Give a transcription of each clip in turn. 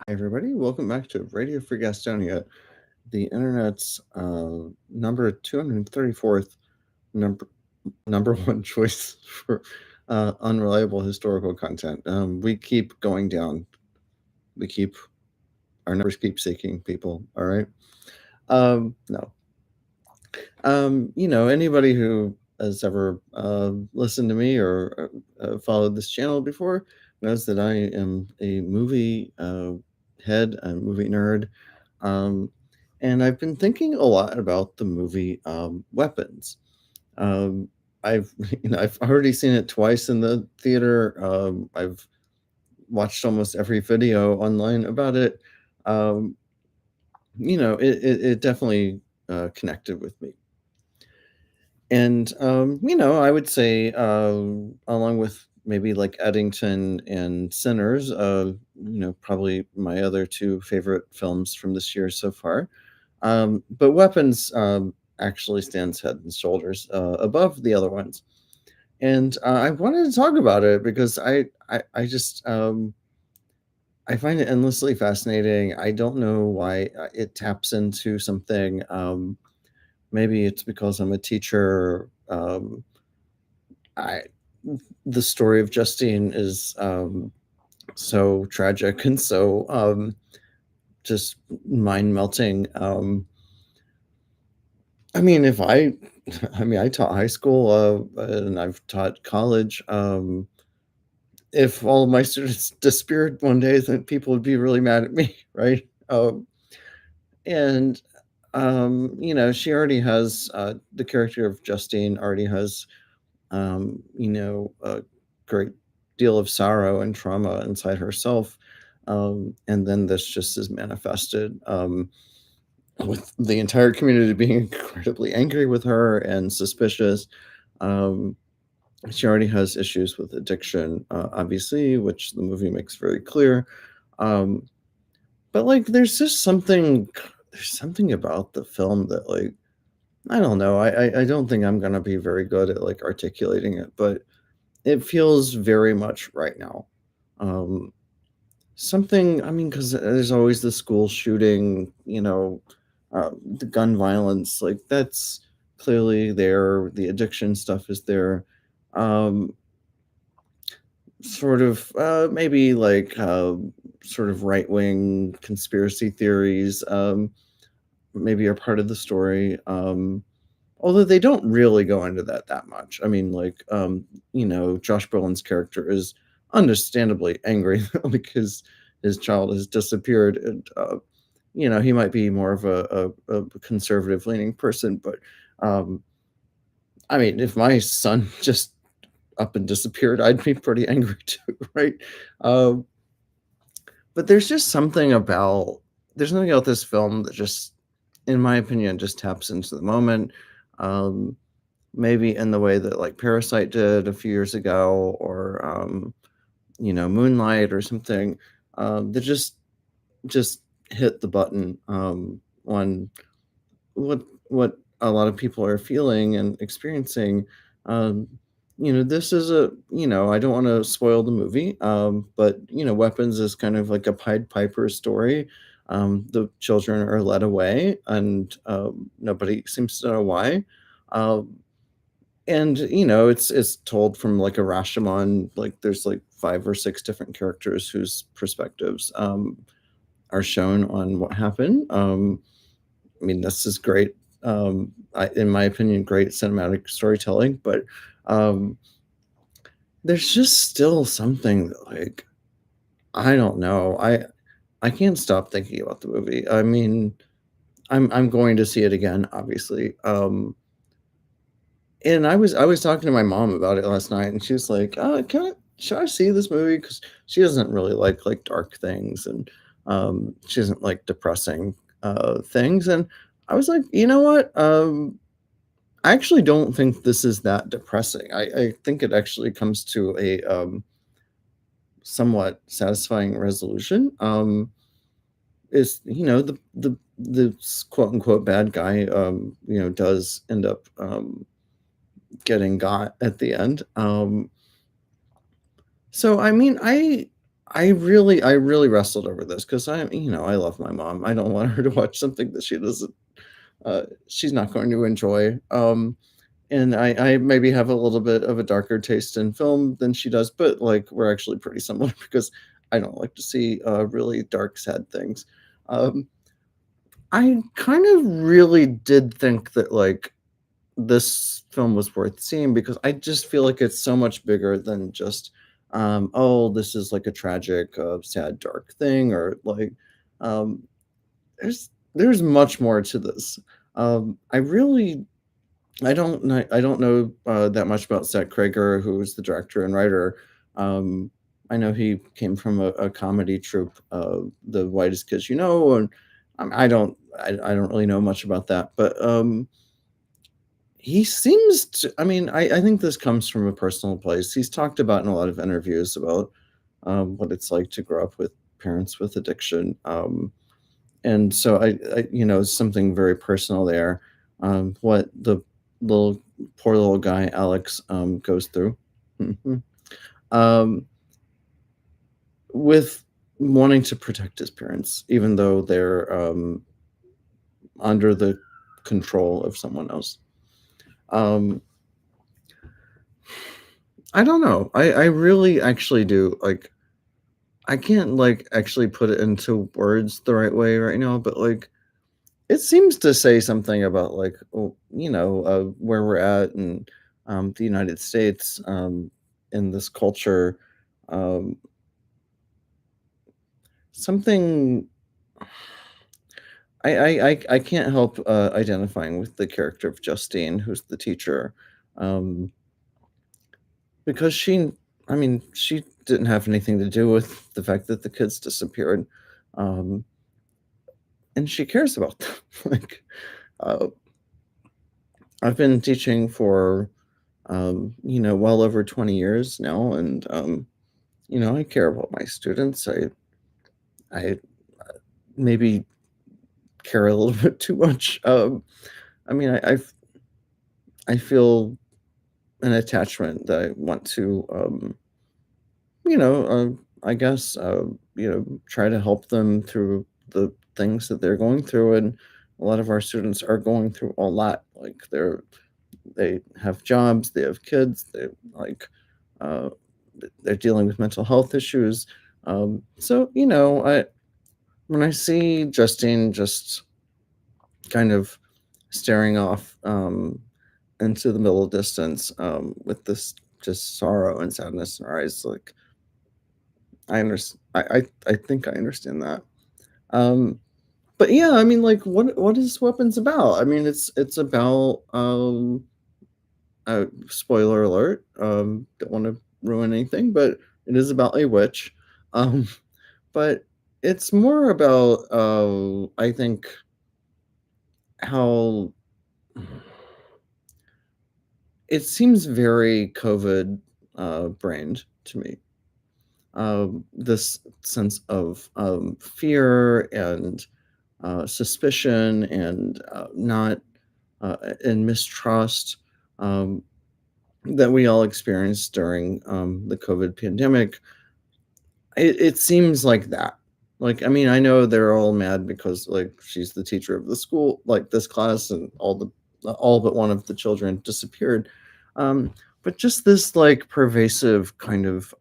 Everybody. Welcome back to Radio Free Gastonia, the internet's number 234th number number one choice for unreliable historical content. We keep going down. We keep our numbers keep seeking people. All right. No. Anybody who has ever listened to me or followed this channel before knows that I am a movie head, a movie nerd. Um, and I've been thinking a lot about the movie Weapons. Um, I've I've already seen it twice in the theater. I've watched almost every video online about it. Um, it definitely connected with me. And, I would say, along with maybe like Eddington and Sinners, probably my other two favorite films from this year so far. But Weapons actually stands head and shoulders above the other ones. And I wanted to talk about it because I just I find it endlessly fascinating. I don't know why it taps into something. Maybe it's because I'm a teacher. I The story of Justine is so tragic and so just mind melting. I mean, if I, I mean, I taught high school and I've taught college. If all of my students disappeared one day, then people would be really mad at me, right? And she already has the character of Justine already has a great deal of sorrow and trauma inside herself. And then this just is manifested with the entire community being incredibly angry with her and suspicious. Um, she already has issues with addiction, obviously, which the movie makes very clear. Um, but like, there's something about the film that like, I don't know. I don't think I'm gonna be very good at like articulating it, but it feels very much right now. Um, Something, I mean, because there's always the school shooting, the gun violence, like that's clearly there. The addiction stuff is there. Um, Sort of, maybe like sort of right wing conspiracy theories, maybe are part of the story. Although they don't really go into that much. I mean, like, Josh Brolin's character is understandably angry because his child has disappeared, and he might be more of a conservative leaning person, but um, I mean, if my son just up and disappeared, I'd be pretty angry too, right? Um, but there's something about this film that just, in my opinion, just taps into the moment. Um, Maybe in the way that like Parasite did a few years ago, or Moonlight or something, that just hit the button on what a lot of people are feeling and experiencing. Um, this is I don't want to spoil the movie, but Weapons is kind of like a Pied Piper story. The children are led away, and nobody seems to know why. Um, and it's told from like a Rashomon. Like there's like five or six different characters whose perspectives are shown on what happened. I mean, this is great. In my opinion, great cinematic storytelling, but um, there's just still something that, like, I don't know. I can't stop thinking about the movie. I mean, I'm going to see it again, obviously. And I was talking to my mom about it last night, and she was like, should I see this movie?" Because she doesn't really like dark things, and she doesn't like depressing things. And I was like, you know what? I actually don't think this is that depressing. I think it actually comes to a somewhat satisfying resolution. Is the quote unquote bad guy does end up getting got at the end. So I mean, I really wrestled over this because I love my mom. I don't want her to watch something that she's not going to enjoy. And I maybe have a little bit of a darker taste in film than she does, but, like, we're actually pretty similar because I don't like to see, really dark, sad things. Um, I kind of really did think that, like, this film was worth seeing because I just feel like it's so much bigger than just, "Oh, this is, like, a tragic, sad, dark thing," or, like, um, there's much more to this. I really I don't know, that much about Zach Krager, who is the director and writer. Um, I know he came from a comedy troupe, The Whitest Kids You Know, and, I don't really know much about that, but, he seems to I mean, I think this comes from a personal place. He's talked about in a lot of interviews about, what it's like to grow up with parents with addiction, and so something very personal there, what the little poor little guy Alex, goes through. Mhm. Um, with wanting to protect his parents, even though they're, under the control of someone else. Um, I don't know. I really actually do, like I can't, like, actually put it into words the right way right now, but, like, it seems to say something about, like, where we're at in, the United States, in this culture, um, something I can't help, identifying with the character of Justine, who's the teacher, um, because she didn't have anything to do with the fact that the kids disappeared, um, and she cares about them, like, uh, I've been teaching for well over 20 years now. And, I care about my students. I maybe care a little bit too much. I mean, I feel an attachment that I want to, you know, I guess, try to help them through the things that they're going through. And a lot of our students are going through a lot. Like they have jobs, they have kids, uh, they're dealing with mental health issues. So when I see Justine just kind of staring off, into the middle distance, with this just sorrow and sadness in her eyes, like I understand. I think I understand that. Um, but yeah, I mean, like, what is Weapons about? I mean, it's about, spoiler alert. Don't want to ruin anything, but it is about a witch. Um, but it's more about, I think, how it seems very COVID, brained to me. This sense of, fear and, suspicion and, not and mistrust, um, that we all experienced during, the COVID pandemic. It seems like that. Like, I mean, I know they're all mad because, like, she's the teacher of the school, like, this class, and all but one of the children disappeared. But just this, like, pervasive kind of,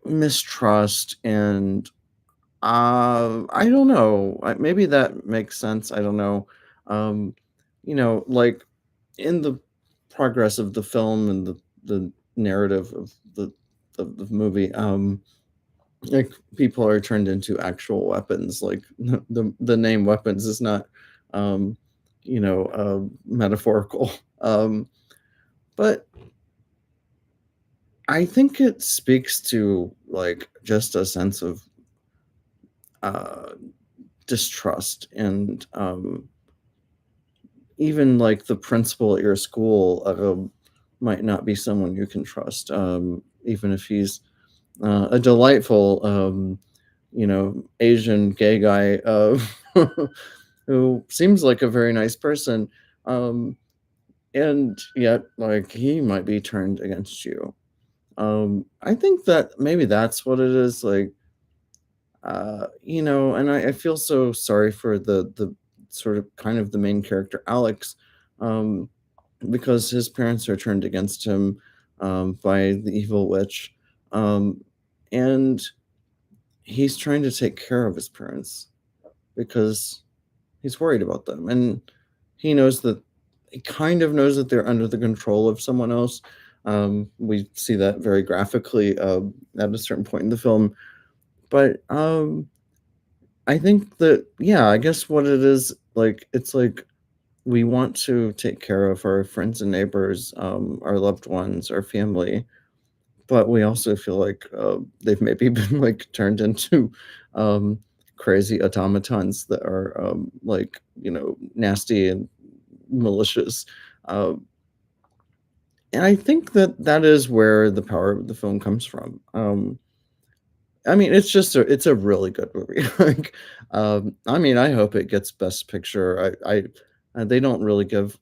mistrust and, I don't know, maybe that makes sense, I don't know. Um, like, in the progress of the film and the narrative of the movie, like, people are turned into actual weapons, like, the name weapons is not, um, metaphorical. Um, but I think it speaks to, like, just a sense of, uh, distrust and, even, like, the principal at your school, might not be someone you can trust, even if he's, a delightful, Asian gay guy, who seems like a very nice person, um, and yet, like, he might be turned against you. I think that maybe that's what it is, like, and I feel so sorry for the sort of kind of the main character, Alex, um, because his parents are turned against him, by the evil witch, um, and he's trying to take care of his parents because he's worried about them, and he knows that he kind of knows that they're under the control of someone else. We see that very graphically at a certain point in the film, but I think that yeah, I guess what it is like, it's like we want to take care of our friends and neighbors, our loved ones, our family, but we also feel like they've maybe been like turned into um, crazy automatons that are like nasty and malicious. Uh, and I think that that is where the power of the film comes from. I mean, it's a really good movie. Like, I mean, I hope it gets Best Picture. They don't really give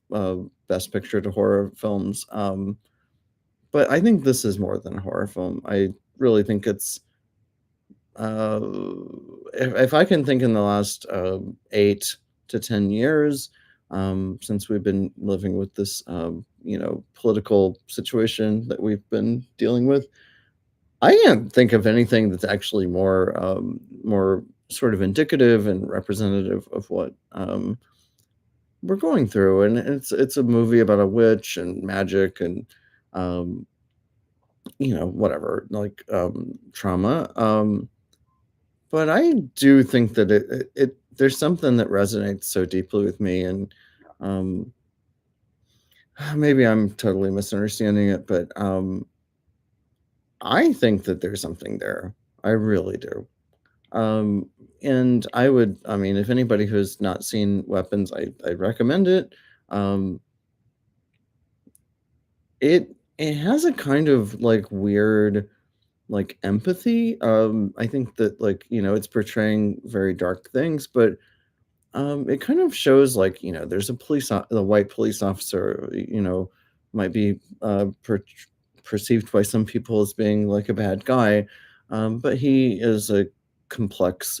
Best Picture to horror films, but I think this is more than a horror film. I really think it's uh, if I can think in the last 8 to 10 years, since we've been living with this political situation that we've been dealing with. I can't think of anything that's actually more sort of indicative and representative of what, we're going through, and it's a movie about a witch and magic and, um, whatever, like, trauma, but I do think that there's something that resonates so deeply with me, and, um, maybe I'm totally misunderstanding it, but, I think that there's something there. I really do. Um, and I mean, if anybody who's not seen Weapons, I recommend it. Um, it has a kind of like weird like empathy. I think that like, it's portraying very dark things, but it kind of shows like, there's a white police officer, might be perceived by some people as being like a bad guy. But he is a complex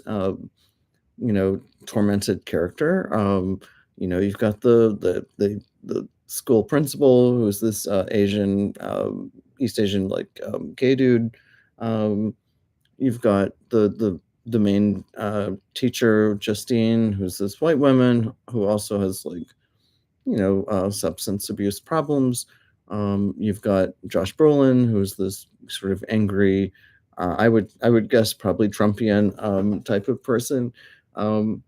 tormented character. You've got the school principal who's this Asian, East Asian like gay dude. Um, you've got the main teacher Justine, who's this white woman who also has like substance abuse problems. You've got Josh Brolin, who's this sort of angry, I would guess probably Trumpian type of person. Um,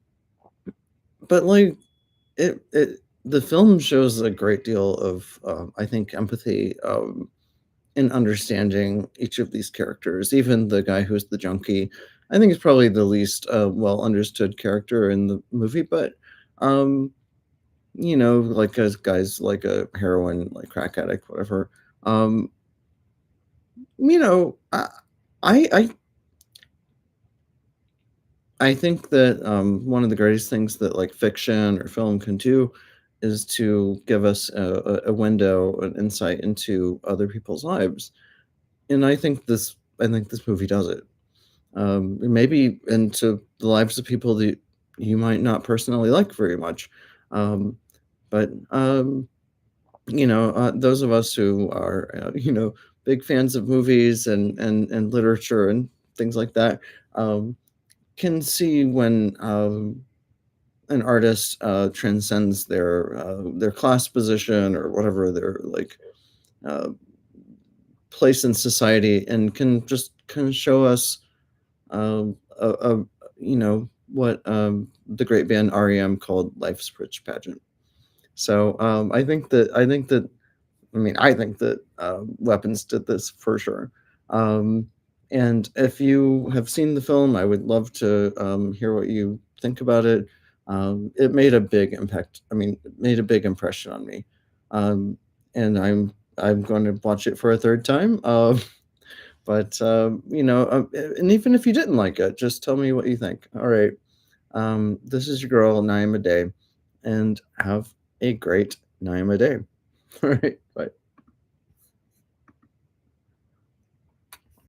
but like the film shows a great deal of I think empathy in understanding each of these characters. Even the guy who's the junkie, I think is probably the least well understood character in the movie, but. Um, like as guys like a heroin, like crack addict, whatever. Um, you know, I, I, I think that one of the greatest things that like fiction or film can do is to give us a window, an insight into other people's lives, and I think this movie does it. Maybe into the lives of people that you might not personally like very much, um, but those of us who are, big fans of movies and literature and things like that, can see when an artist transcends their class position or whatever their like uh, place in society and can just kind of show us a what the great band REM called life's rich pageant. So I think that Weapons did this for sure. Um, and if you have seen the film, I would love to hear what you think about it. It made a big impact. I mean, it made a big impression on me. Um, and I'm going to watch it for a third time. But and even if you didn't like it, just tell me what you think. All right. This is your girl, Naima Day, and have a great Naima Day. All right. Bye.